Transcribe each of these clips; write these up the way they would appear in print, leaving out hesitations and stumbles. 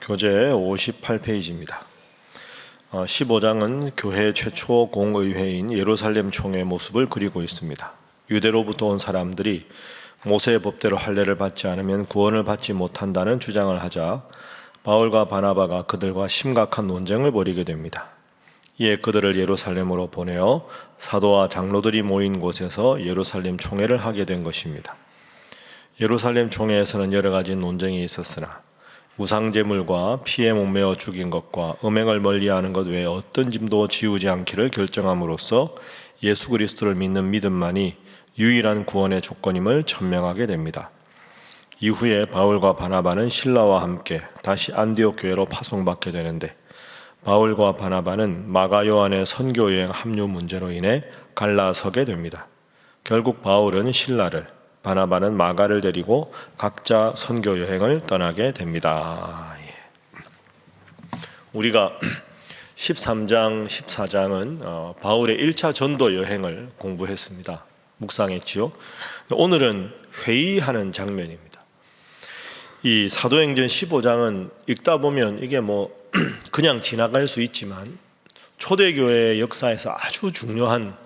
교재 58페이지입니다. 15장은 교회 최초 공의회인 예루살렘 총회의 모습을 그리고 있습니다. 유대로부터 온 사람들이 모세의 법대로 할례를 받지 않으면 구원을 받지 못한다는 주장을 하자 바울과 바나바가 그들과 심각한 논쟁을 벌이게 됩니다. 이에 그들을 예루살렘으로 보내어 사도와 장로들이 모인 곳에서 예루살렘 총회를 하게 된 것입니다. 예루살렘 총회에서는 여러 가지 논쟁이 있었으나 우상제물과 피에 목매어 죽인 것과 음행을 멀리하는 것 외에 어떤 짐도 지우지 않기를 결정함으로써 예수 그리스도를 믿는 믿음만이 유일한 구원의 조건임을 천명하게 됩니다. 이후에 바울과 바나바는 실라와 함께 다시 안디옥 교회로 파송받게 되는데 바울과 바나바는 마가 요한의 선교 여행 합류 문제로 인해 갈라서게 됩니다. 결국 바울은 실라를, 바나바는 마가를 데리고 각자 선교 여행을 떠나게 됩니다. 우리가 13장, 14장은 바울의 1차 전도 여행을 공부했습니다. 묵상했지요. 오늘은 회의하는 장면입니다. 이 사도행전 15장은 읽다 보면 이게 그냥 지나갈 수 있지만 초대교회의 역사에서 아주 중요한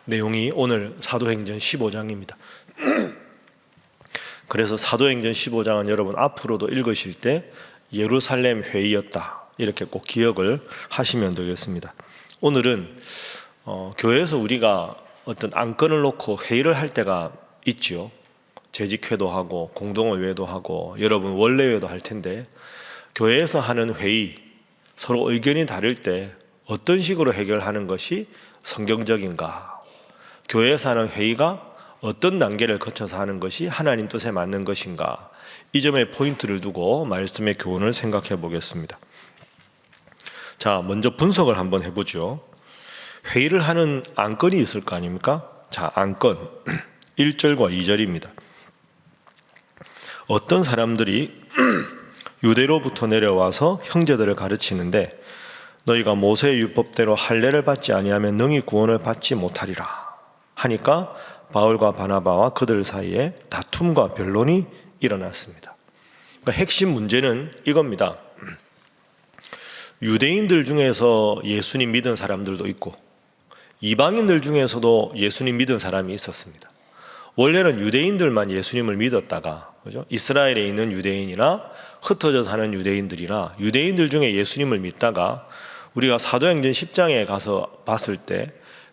내용이 오늘 사도행전 15장입니다. 그래서 사도행전 15장은 여러분 앞으로도 읽으실 때 예루살렘 회의였다 이렇게 꼭 기억을 하시면 되겠습니다. 오늘은 교회에서 우리가 어떤 안건을 놓고 회의를 할 때가 있죠. 재직회도 하고 공동의회도 하고 여러분 원래회도 할 텐데 교회에서 하는 회의, 서로 의견이 다를 때 어떤 식으로 해결하는 것이 성경적인가? 교회에서 하는 회의가 어떤 단계를 거쳐서 하는 것이 하나님 뜻에 맞는 것인가? 이 점에 포인트를 두고 말씀의 교훈을 생각해 보겠습니다. 자, 먼저 분석을 한번 해보죠. 회의를 하는 안건이 있을 거 아닙니까? 자, 안건 1절과 2절입니다. 어떤 사람들이 유대로부터 내려와서 형제들을 가르치는데 너희가 모세의 율법대로 할례를 받지 아니하면 능히 구원을 받지 못하리라 하니까 바울과 바나바와 그들 사이에 다툼과 변론이 일어났습니다. 그러니까 핵심 문제는 이겁니다. 유대인들 중에서 예수님 믿은 사람들도 있고 이방인들 중에서도 예수님 믿은 사람이 있었습니다. 원래는 유대인들만 예수님을 믿었다가 그죠? 이스라엘에 있는 유대인이나 흩어져 사는 유대인들이나 유대인들 중에 예수님을 믿다가 우리가 사도행전 10장에 가서 봤을 때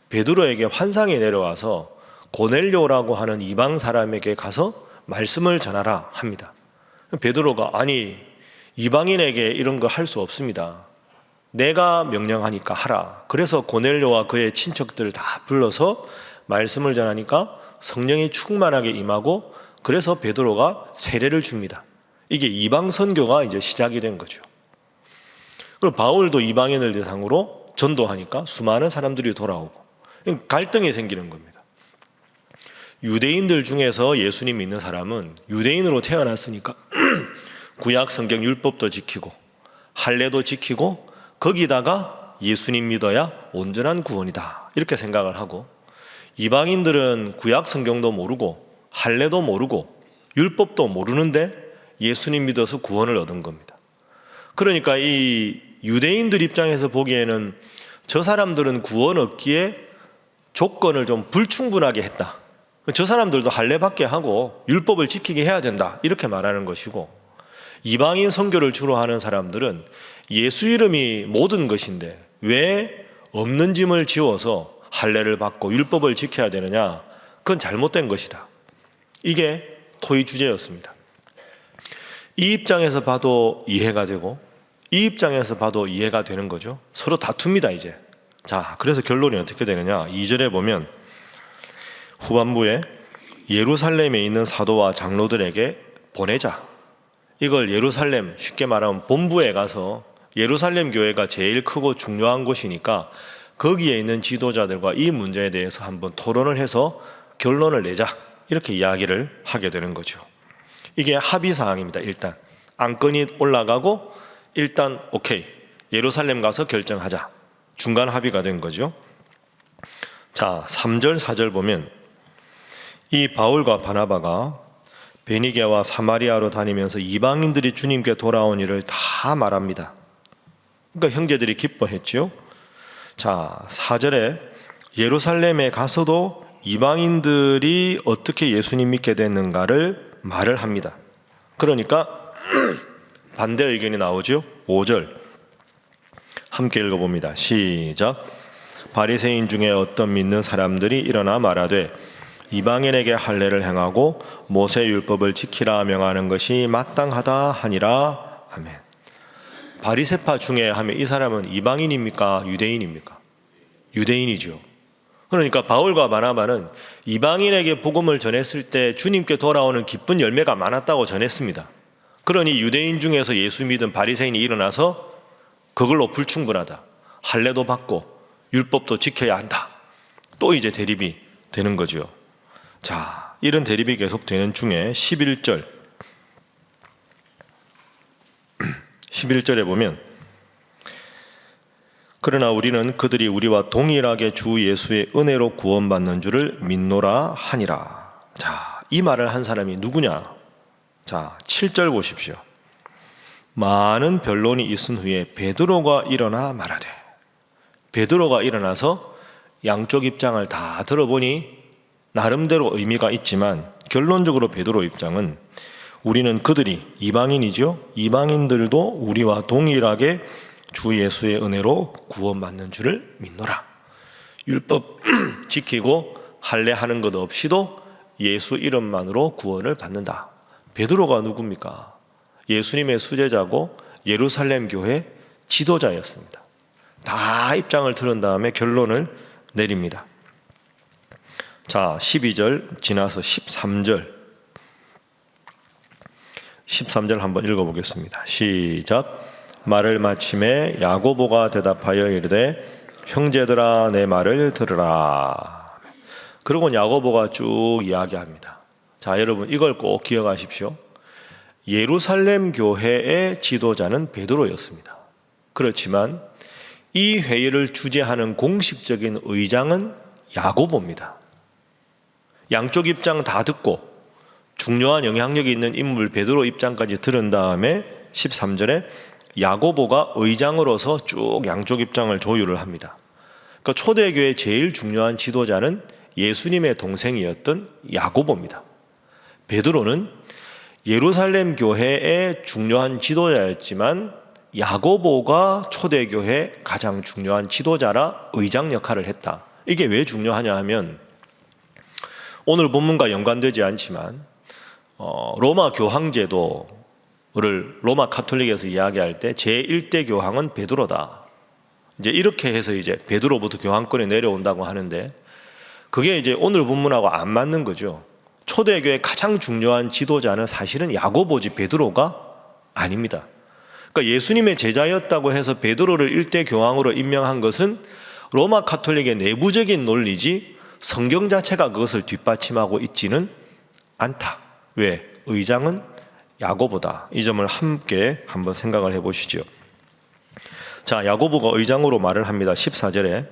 베드로에게 환상이 내려와서 고넬료라고 하는 이방 사람에게 가서 말씀을 전하라 합니다. 베드로가 아니 이방인에게 이런 거 할 수 없습니다. 내가 명령하니까 하라. 그래서 고넬료와 그의 친척들을 다 불러서 말씀을 전하니까 성령이 충만하게 임하고 그래서 베드로가 세례를 줍니다. 이게 이방 선교가 이제 시작이 된 거죠. 그리고 바울도 이방인을 대상으로 전도하니까 수많은 사람들이 돌아오고 갈등이 생기는 겁니다. 유대인들 중에서 예수님 믿는 사람은 유대인으로 태어났으니까 구약 성경 율법도 지키고 할례도 지키고 거기다가 예수님 믿어야 온전한 구원이다 이렇게 생각을 하고 이방인들은 구약 성경도 모르고 할례도 모르고 율법도 모르는데 예수님 믿어서 구원을 얻은 겁니다. 그러니까 이 유대인들 입장에서 보기에는 저 사람들은 구원 얻기에 조건을 좀 불충분하게 했다. 저 사람들도 할례 받게 하고 율법을 지키게 해야 된다 이렇게 말하는 것이고 이방인 선교를 주로 하는 사람들은 예수 이름이 모든 것인데 왜 없는 짐을 지워서 할례를 받고 율법을 지켜야 되느냐? 그건 잘못된 것이다. 이게 토의 주제였습니다. 이 입장에서 봐도 이해가 되고 이 입장에서 봐도 이해가 되는 거죠. 서로 다툽니다 이제. 자, 그래서 결론이 어떻게 되느냐? 2절에 보면 후반부에 예루살렘에 있는 사도와 장로들에게 보내자. 이걸 예루살렘 쉽게 말하면 본부에 가서 예루살렘 교회가 제일 크고 중요한 곳이니까 거기에 있는 지도자들과 이 문제에 대해서 한번 토론을 해서 결론을 내자 이렇게 이야기를 하게 되는 거죠. 이게 합의사항입니다. 일단 안건이 올라가고 일단 오케이 예루살렘 가서 결정하자 중간 합의가 된 거죠. 자 3절 4절 보면 이 바울과 바나바가 베니게와 사마리아로 다니면서 이방인들이 주님께 돌아온 일을 다 말합니다. 그러니까 형제들이 기뻐했죠. 자, 4절에 예루살렘에 가서도 이방인들이 어떻게 예수님 믿게 됐는가를 말을 합니다. 그러니까 반대 의견이 나오죠. 5절 함께 읽어봅니다. 시작. 바리새인 중에 어떤 믿는 사람들이 일어나 말하되 이방인에게 할례를 행하고 모세 율법을 지키라 명하는 것이 마땅하다 하니라. 아멘. 바리새파 중에 하면 이 사람은 이방인입니까? 유대인입니까? 유대인이죠. 그러니까 바울과 바나바는 이방인에게 복음을 전했을 때 주님께 돌아오는 기쁜 열매가 많았다고 전했습니다. 그러니 유대인 중에서 예수 믿은 바리새인이 일어나서 그걸로 불충분하다, 할례도 받고 율법도 지켜야 한다, 또 이제 대립이 되는 거죠. 자, 이런 대립이 계속되는 중에 11절에 보면 그러나 우리는 그들이 우리와 동일하게 주 예수의 은혜로 구원받는 줄을 믿노라 하니라. 자, 이 말을 한 사람이 누구냐? 자, 7절 보십시오. 많은 변론이 있은 후에 베드로가 일어나 말하되, 베드로가 일어나서 양쪽 입장을 다 들어보니 나름대로 의미가 있지만 결론적으로 베드로 입장은 우리는 그들이 이방인이죠. 이방인들도 우리와 동일하게 주 예수의 은혜로 구원받는 줄을 믿노라. 율법 지키고 할례하는 것 없이도 예수 이름만으로 구원을 받는다. 베드로가 누굽니까? 예수님의 수제자고 예루살렘 교회 지도자였습니다. 다 입장을 들은 다음에 결론을 내립니다. 자, 12절 지나서 13절 한번 읽어보겠습니다. 시작. 말을 마침에 야고보가 대답하여 이르되 형제들아 내 말을 들으라. 그리고 야고보가 쭉 이야기합니다. 자, 여러분 이걸 꼭 기억하십시오. 예루살렘 교회의 지도자는 베드로였습니다. 그렇지만 이 회의를 주재하는 공식적인 의장은 야고보입니다. 양쪽 입장 다 듣고 중요한 영향력이 있는 인물 베드로 입장까지 들은 다음에 13절에 야고보가 의장으로서 쭉 양쪽 입장을 조율을 합니다. 그러니까 초대교회의 제일 중요한 지도자는 예수님의 동생이었던 야고보입니다. 베드로는 예루살렘 교회의 중요한 지도자였지만 야고보가 초대교회 가장 중요한 지도자라 의장 역할을 했다. 이게 왜 중요하냐 하면 오늘 본문과 연관되지 않지만 로마 교황제도를 로마 카톨릭에서 이야기할 때 제1대 교황은 베드로다. 이제 이렇게 해서 이제 베드로부터 교황권이 내려온다고 하는데 그게 이제 오늘 본문하고 안 맞는 거죠. 초대교회 가장 중요한 지도자는 사실은 야고보지 베드로가 아닙니다. 그러니까 예수님의 제자였다고 해서 베드로를 1대 교황으로 임명한 것은 로마 카톨릭의 내부적인 논리지 성경 자체가 그것을 뒷받침하고 있지는 않다. 왜? 의장은 야고보다. 이 점을 함께 한번 생각을 해보시죠. 자, 야고보가 의장으로 말을 합니다. 14절에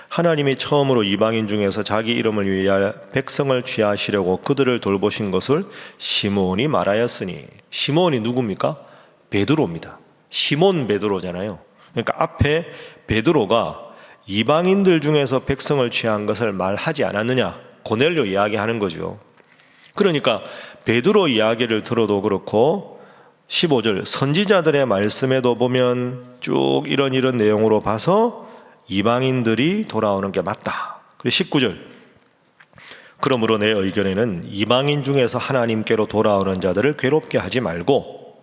하나님이 처음으로 이방인 중에서 자기 이름을 위하여 백성을 취하시려고 그들을 돌보신 것을 시몬이 말하였으니. 시몬이 누굽니까? 베드로입니다. 시몬 베드로잖아요. 그러니까 앞에 베드로가 이방인들 중에서 백성을 취한 것을 말하지 않았느냐, 고넬료 이야기하는 거죠. 그러니까 베드로 이야기를 들어도 그렇고 15절 선지자들의 말씀에도 보면 쭉 이런 내용으로 봐서 이방인들이 돌아오는 게 맞다. 그리고 19절 그러므로 내 의견에는 이방인 중에서 하나님께로 돌아오는 자들을 괴롭게 하지 말고,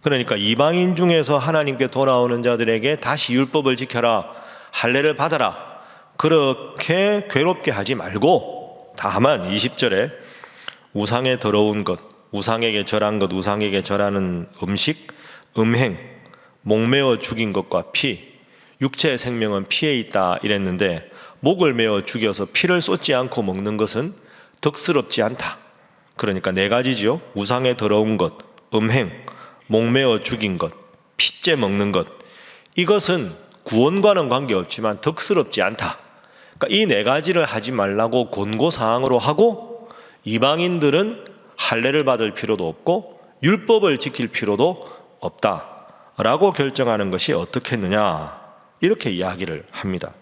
그러니까 이방인 중에서 하나님께 돌아오는 자들에게 다시 율법을 지켜라, 할례를 받아라, 그렇게 괴롭게 하지 말고 다만 20절에 우상에 더러운 것, 우상에게 절한 것, 우상에게 절하는 음식, 음행, 목매어 죽인 것과 피, 육체의 생명은 피에 있다 이랬는데 목을 메어 죽여서 피를 쏟지 않고 먹는 것은 덕스럽지 않다. 그러니까 네 가지죠. 우상에 더러운 것, 음행, 목매어 죽인 것, 피째 먹는 것. 이것은 구원과는 관계없지만 덕스럽지 않다. 그러니까 이 네 가지를 하지 말라고 권고사항으로 하고 이방인들은 할례를 받을 필요도 없고 율법을 지킬 필요도 없다라고 결정하는 것이 어떻겠느냐, 이렇게 이야기를 합니다.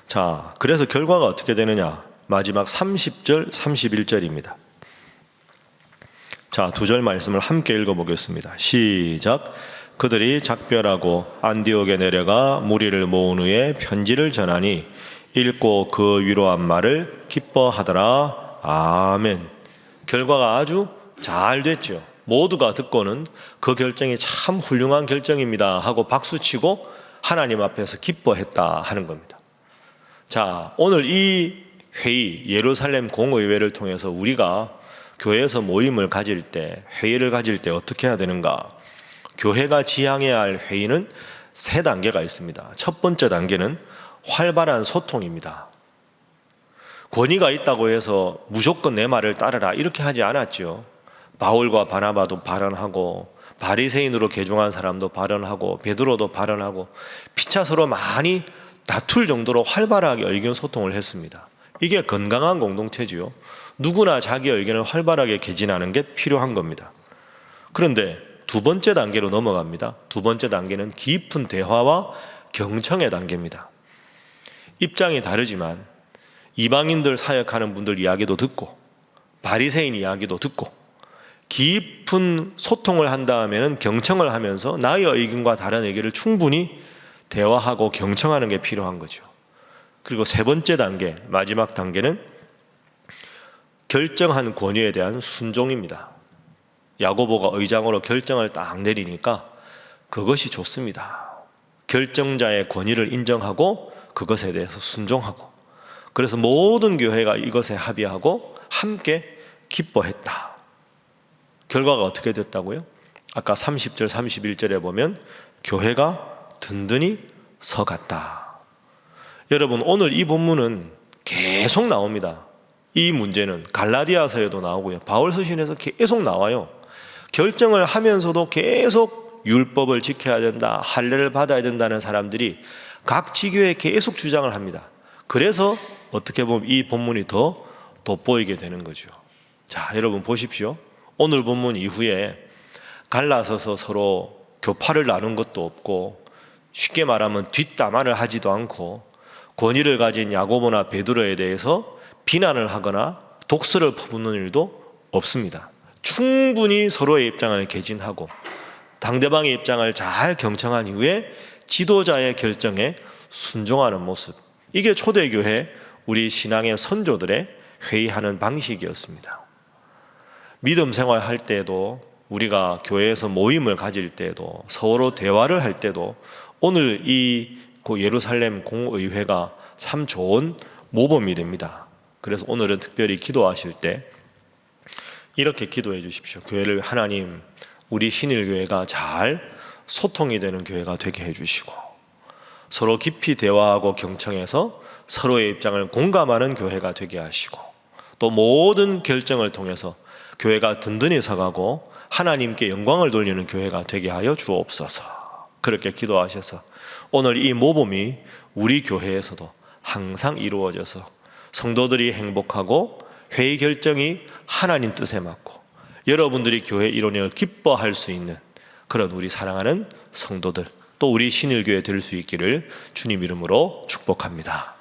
자, 그래서 결과가 어떻게 되느냐? 마지막 30절, 31절입니다. 자, 두 절 말씀을 함께 읽어보겠습니다. 시작. 그들이 작별하고 안디옥에 내려가 무리를 모은 후에 편지를 전하니 읽고 그 위로한 말을 기뻐하더라. 아멘. 결과가 아주 잘 됐죠. 모두가 듣고는 그 결정이 참 훌륭한 결정입니다 하고 박수치고 하나님 앞에서 기뻐했다 하는 겁니다. 자, 오늘 이 회의, 예루살렘 공의회를 통해서 우리가 교회에서 모임을 가질 때, 회의를 가질 때 어떻게 해야 되는가? 교회가 지향해야 할 회의는 세 단계가 있습니다. 첫 번째 단계는 활발한 소통입니다. 권위가 있다고 해서 무조건 내 말을 따르라 이렇게 하지 않았죠. 바울과 바나바도 발언하고 바리새인으로 개종한 사람도 발언하고 베드로도 발언하고 피차 서로 많이 다툴 정도로 활발하게 의견 소통을 했습니다. 이게 건강한 공동체지요. 누구나 자기 의견을 활발하게 개진하는 게 필요한 겁니다. 그런데 두 번째 단계로 넘어갑니다. 두 번째 단계는 깊은 대화와 경청의 단계입니다. 입장이 다르지만 이방인들 사역하는 분들 이야기도 듣고 바리새인 이야기도 듣고 깊은 소통을 한 다음에는 경청을 하면서 나의 의견과 다른 의견을 충분히 대화하고 경청하는 게 필요한 거죠. 그리고 세 번째 단계, 마지막 단계는 결정한 권위에 대한 순종입니다. 야고보가 의장으로 결정을 딱 내리니까 그것이 좋습니다. 결정자의 권위를 인정하고 그것에 대해서 순종하고, 그래서 모든 교회가 이것에 합의하고 함께 기뻐했다. 결과가 어떻게 됐다고요? 아까 30절 31절에 보면 교회가 든든히 서갔다. 여러분, 오늘 이 본문은 계속 나옵니다. 이 문제는 갈라디아서에도 나오고요, 바울 서신에서 계속 나와요. 결정을 하면서도 계속 율법을 지켜야 된다, 할례를 받아야 된다는 사람들이 각 지교에 계속 주장을 합니다. 그래서 어떻게 보면 이 본문이 더 돋보이게 되는 거죠. 자, 여러분 보십시오. 오늘 본문 이후에 갈라서서 서로 교파를 나눈 것도 없고, 쉽게 말하면 뒷담화를 하지도 않고, 권위를 가진 야고보나 베드로에 대해서 비난을 하거나 독설을 퍼붓는 일도 없습니다. 충분히 서로의 입장을 개진하고 상대방의 입장을 잘 경청한 이후에 지도자의 결정에 순종하는 모습, 이게 초대교회 우리 신앙의 선조들의 회의하는 방식이었습니다. 믿음 생활할 때에도, 우리가 교회에서 모임을 가질 때에도, 서로 대화를 할 때도 오늘 이 예루살렘 공의회가 참 좋은 모범이 됩니다. 그래서 오늘은 특별히 기도하실 때 이렇게 기도해 주십시오. 교회를 하나님, 우리 신일교회가 잘 소통이 되는 교회가 되게 해주시고, 서로 깊이 대화하고 경청해서 서로의 입장을 공감하는 교회가 되게 하시고, 또 모든 결정을 통해서 교회가 든든히 서가고 하나님께 영광을 돌리는 교회가 되게 하여 주옵소서. 그렇게 기도하셔서 오늘 이 모범이 우리 교회에서도 항상 이루어져서 성도들이 행복하고 회의 결정이 하나님 뜻에 맞고 여러분들이 교회 일원을 기뻐할 수 있는 그런 우리 사랑하는 성도들, 또 우리 신일교회 될 수 있기를 주님 이름으로 축복합니다.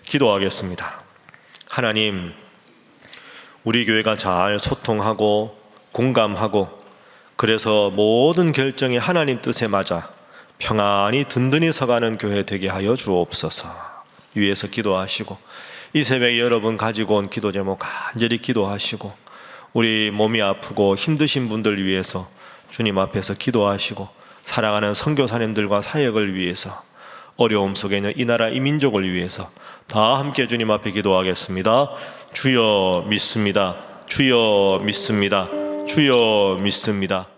기도하겠습니다. 하나님, 우리 교회가 잘 소통하고 공감하고, 그래서 모든 결정이 하나님 뜻에 맞아 평안히 든든히 서가는 교회 되게 하여 주옵소서. 위에서 기도하시고, 이 새벽에 여러분 가지고 온 기도 제목 간절히 기도하시고, 우리 몸이 아프고 힘드신 분들 위해서 주님 앞에서 기도하시고, 사랑하는 선교사님들과 사역을 위해서, 어려움 속에 있는 이 나라 이 민족을 위해서 다 함께 주님 앞에 기도하겠습니다. 주여 믿습니다. 주여 믿습니다. 주여 믿습니다.